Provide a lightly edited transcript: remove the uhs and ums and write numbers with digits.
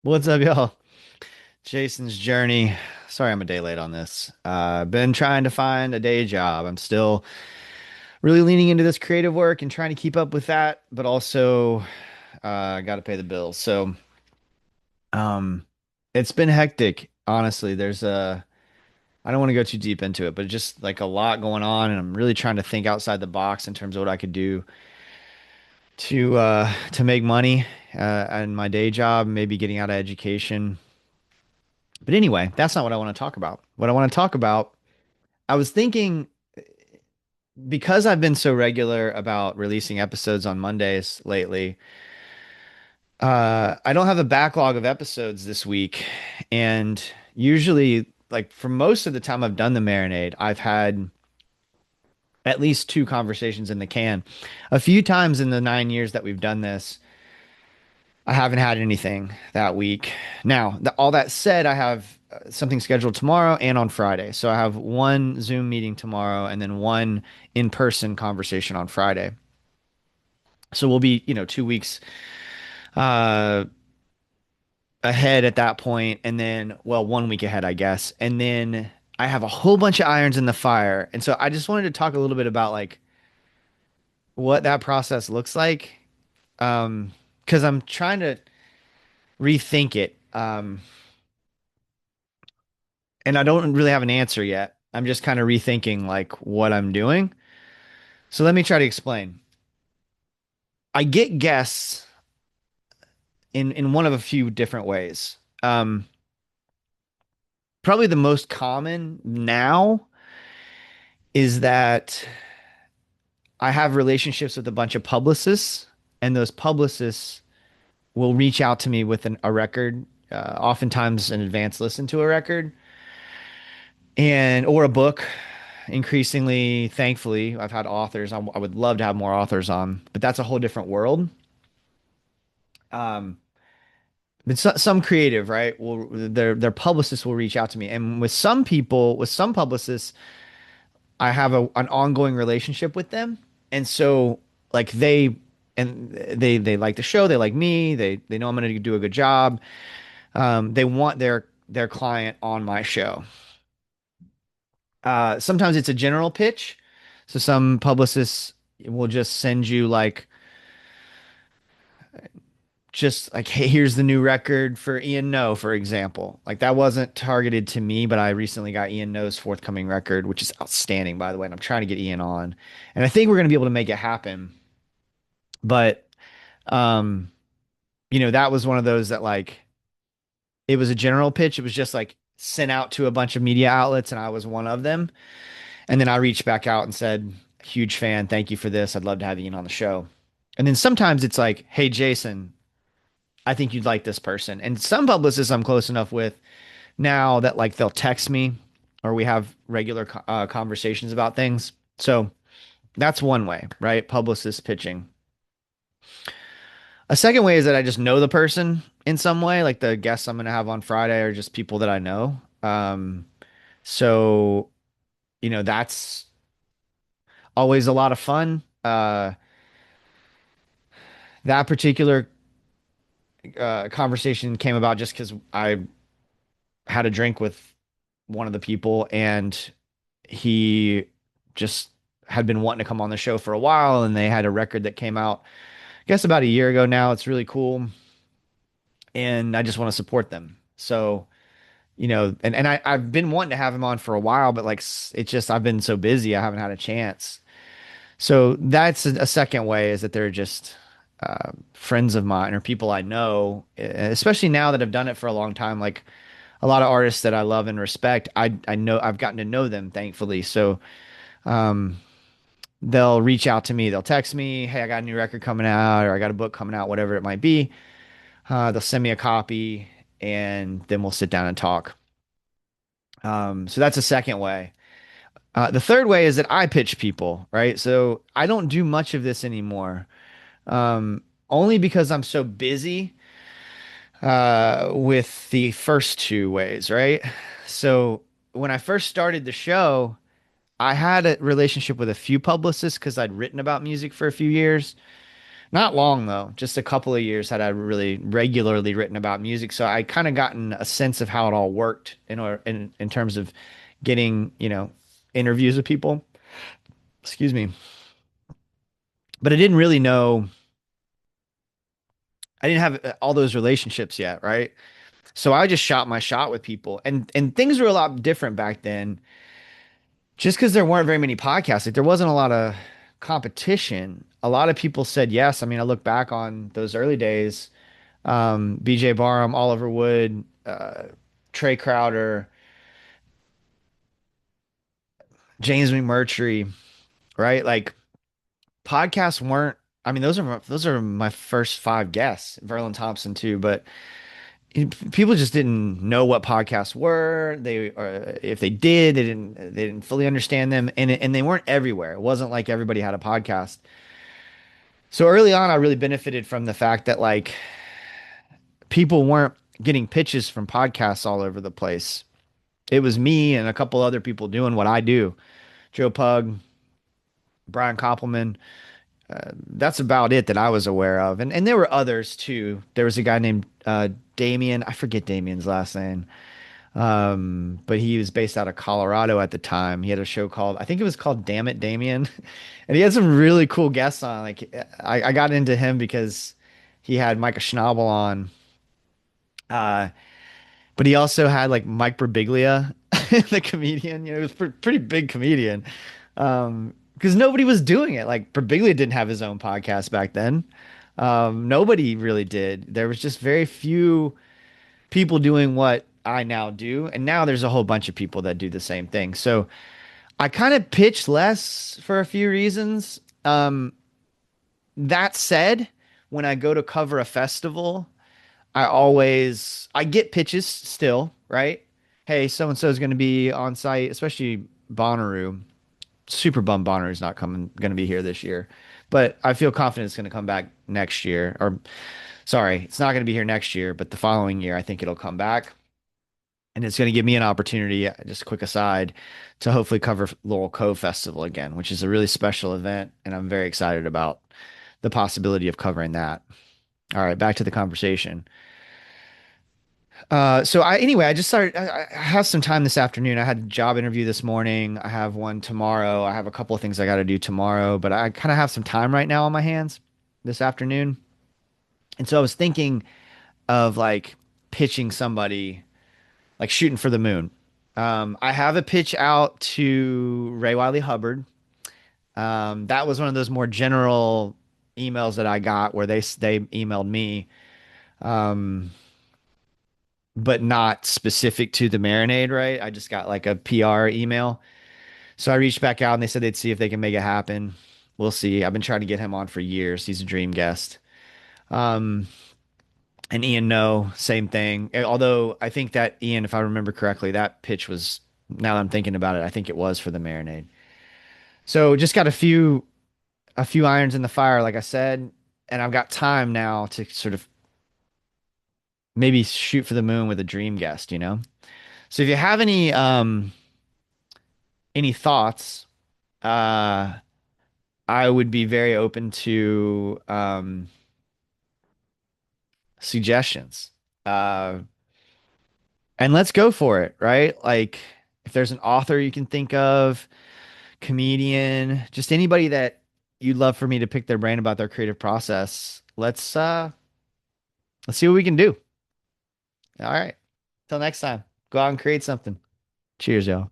What's up, y'all? Jason's journey. Sorry, I'm a day late on this. Been trying to find a day job. I'm still really leaning into this creative work and trying to keep up with that, but also got to pay the bills. Um, it's been hectic, honestly. I don't want to go too deep into it, but just like a lot going on, and I'm really trying to think outside the box in terms of what I could do to make money and my day job, maybe getting out of education. But anyway, that's not what I want to talk about. What I want to talk about, I was thinking because I've been so regular about releasing episodes on Mondays lately, I don't have a backlog of episodes this week. And usually, like for most of the time I've done the marinade, I've had at least two conversations in the can. A few times in the 9 years that we've done this, I haven't had anything that week. Now, all that said, I have something scheduled tomorrow and on Friday. So I have one Zoom meeting tomorrow and then one in-person conversation on Friday. So we'll be, 2 weeks uh, ahead at that point, and then, well, 1 week ahead, I guess. And then I have a whole bunch of irons in the fire. And so I just wanted to talk a little bit about like what that process looks like. Because I'm trying to rethink it. And I don't really have an answer yet. I'm just kind of rethinking like what I'm doing. So let me try to explain. I get guests in one of a few different ways. Um, Probably the most common now is that I have relationships with a bunch of publicists, and those publicists will reach out to me with a record, oftentimes an advanced listen to a record, and or a book. Increasingly, thankfully, I've had authors. I would love to have more authors on, but that's a whole different world. Um, but some creative, right? Will their publicists will reach out to me, and with some people, with some publicists, I have an ongoing relationship with them, and so like they like the show, they like me, they know I'm going to do a good job. They want their client on my show. Sometimes it's a general pitch, so some publicists will just send you like just like, hey, here's the new record for Ian No, for example. Like that wasn't targeted to me, but I recently got Ian No's forthcoming record, which is outstanding, by the way. And I'm trying to get Ian on, and I think we're gonna be able to make it happen. But um, that was one of those that like it was a general pitch. It was just like sent out to a bunch of media outlets, and I was one of them. And then I reached back out and said, huge fan, thank you for this. I'd love to have Ian on the show. And then sometimes it's like, hey, Jason, I think you'd like this person. And some publicists I'm close enough with now that like they'll text me or we have regular conversations about things. So that's one way, right? Publicist pitching. A second way is that I just know the person in some way, like the guests I'm going to have on Friday are just people that I know. So, that's always a lot of fun. That particular conversation came about just because I had a drink with one of the people and he just had been wanting to come on the show for a while and they had a record that came out I guess about a year ago now. It's really cool and I just want to support them. So, I've been wanting to have him on for a while, but like it's just I've been so busy I haven't had a chance. So that's a second way is that they're just friends of mine or people I know, especially now that I've done it for a long time. Like a lot of artists that I love and respect, I know I've gotten to know them thankfully. So um, they'll reach out to me, they'll text me, hey, I got a new record coming out, or I got a book coming out, whatever it might be. They'll send me a copy, and then we'll sit down and talk. So that's a second way. The third way is that I pitch people, right? So I don't do much of this anymore, only because I'm so busy with the first two ways, right? So when I first started the show, I had a relationship with a few publicists because I'd written about music for a few years. Not long though, just a couple of years had I really regularly written about music. So I kind of gotten a sense of how it all worked in terms of getting, interviews with people. Excuse me. But I didn't really know, I didn't have all those relationships yet, right? So I just shot my shot with people, and things were a lot different back then. Just because there weren't very many podcasts, like there wasn't a lot of competition. A lot of people said yes. I mean, I look back on those early days, BJ Barham, Oliver Wood, Trey Crowder, James McMurtry, right? Like podcasts weren't. I mean, those are my first five guests. Verlin Thompson too, but people just didn't know what podcasts were. They, or if they did, they didn't fully understand them, and they weren't everywhere. It wasn't like everybody had a podcast. So early on, I really benefited from the fact that like people weren't getting pitches from podcasts all over the place. It was me and a couple other people doing what I do. Joe Pug, Brian Koppelman. That's about it that I was aware of. And there were others too. There was a guy named Damien. I forget Damien's last name. But he was based out of Colorado at the time. He had a show called, I think it was called Damn It, Damien. And he had some really cool guests on. Like I got into him because he had Micah Schnabel on. Uh, but he also had like Mike Birbiglia, the comedian. He was pretty big comedian. Because nobody was doing it. Like Birbiglia didn't have his own podcast back then. Nobody really did. There was just very few people doing what I now do. And now there's a whole bunch of people that do the same thing. So I kind of pitch less for a few reasons. That said, when I go to cover a festival, I get pitches still, right? Hey, so and so is going to be on site, especially Bonnaroo. Super bummed Bonnaroo's not coming going to be here this year. But I feel confident it's going to come back next year. Or sorry, it's not going to be here next year, but the following year I think it'll come back. And it's going to give me an opportunity, just a quick aside, to hopefully cover Laurel Cove Festival again, which is a really special event, and I'm very excited about the possibility of covering that. All right, back to the conversation. I just started. I have some time this afternoon. I had a job interview this morning. I have one tomorrow. I have a couple of things I got to do tomorrow, but I kind of have some time right now on my hands this afternoon. And so I was thinking of like pitching somebody, like shooting for the moon. I have a pitch out to Ray Wiley Hubbard. That was one of those more general emails that I got where they emailed me. Um, but not specific to the marinade, right? I just got like a PR email. So I reached back out and they said they'd see if they can make it happen. We'll see. I've been trying to get him on for years. He's a dream guest. Um, and Ian No, same thing. Although I think that Ian, if I remember correctly, that pitch was, now that I'm thinking about it, I think it was for the marinade. So just got a few irons in the fire, like I said, and I've got time now to sort of maybe shoot for the moon with a dream guest. So if you have any thoughts, uh, I would be very open to suggestions. Uh, and let's go for it, right? Like, if there's an author you can think of, comedian, just anybody that you'd love for me to pick their brain about their creative process, let's see what we can do. All right. Till next time, go out and create something. Cheers, y'all.